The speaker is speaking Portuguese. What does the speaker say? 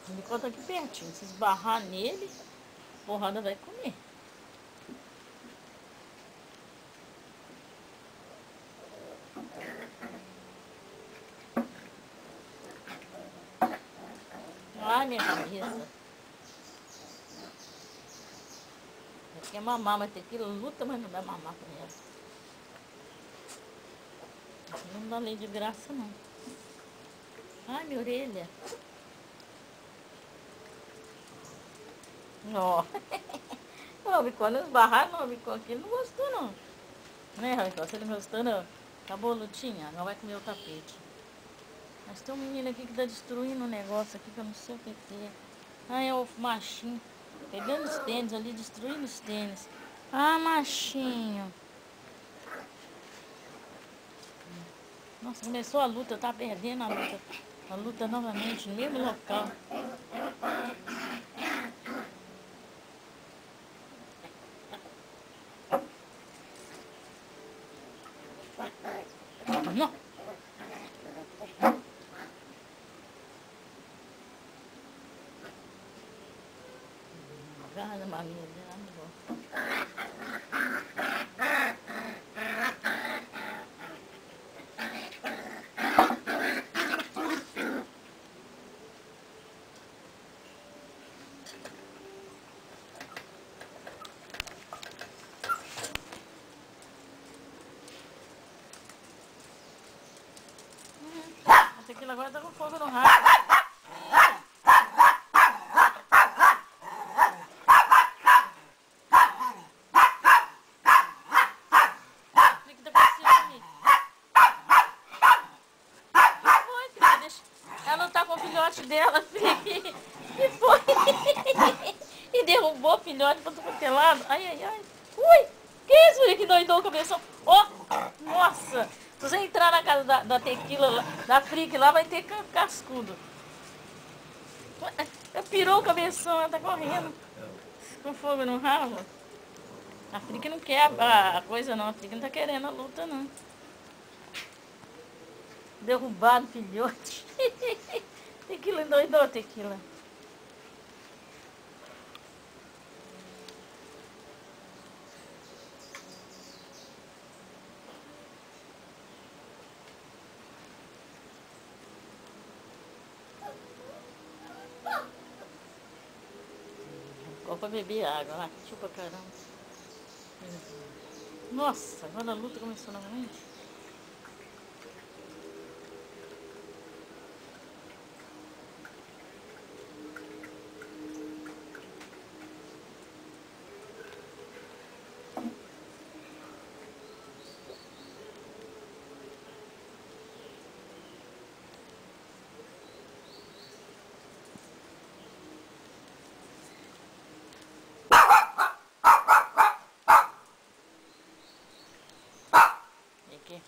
Me conta aqui pertinho. Se esbarrar nele, porrada vai comer. Ai, minha cabeça. Ela quer mamar, mas tequila luta, mas não dá mamar pra ela. Não dá lei de graça, não. Ai, minha orelha. Ó. O Rabicó não esbarrar, não. O Rabicó aqui não gostou, não. Né, Rabicó? Você não gostou, não? Acabou a lutinha? Agora vai comer o tapete. Mas tem um menino aqui que tá destruindo um negócio aqui que eu não sei o que é. Ah, é o machinho. Pegando os tênis ali, destruindo os tênis. Ah, machinho. Nossa, começou a luta, tá perdendo a luta. A luta novamente, no mesmo local. Não. Agarra na maminha dela, não gosto. Esse aqui agora tá com fogo no rabo. O que tá acontecendo comigo? Foi, filha, deixa... Ela não tá com o filhote dela, filha. E foi. E derrubou o filhote pra todo quanto é lado. Ai, ai, ai. Ui! Que isso, filha, que doidou o cabeção. Ó! Oh, nossa! Se você entrar na casa da tequila, da Frick lá, vai ter cascudo. Pirou o cabeção, ela tá correndo. Com fogo no rabo. A Frick não quer a coisa não, a Frick não tá querendo a luta não. Derrubado, filhote. Tequila endoidou, tequila. Ficou pra beber água lá, chupa caramba. Nossa, agora a luta começou novamente. Aqui.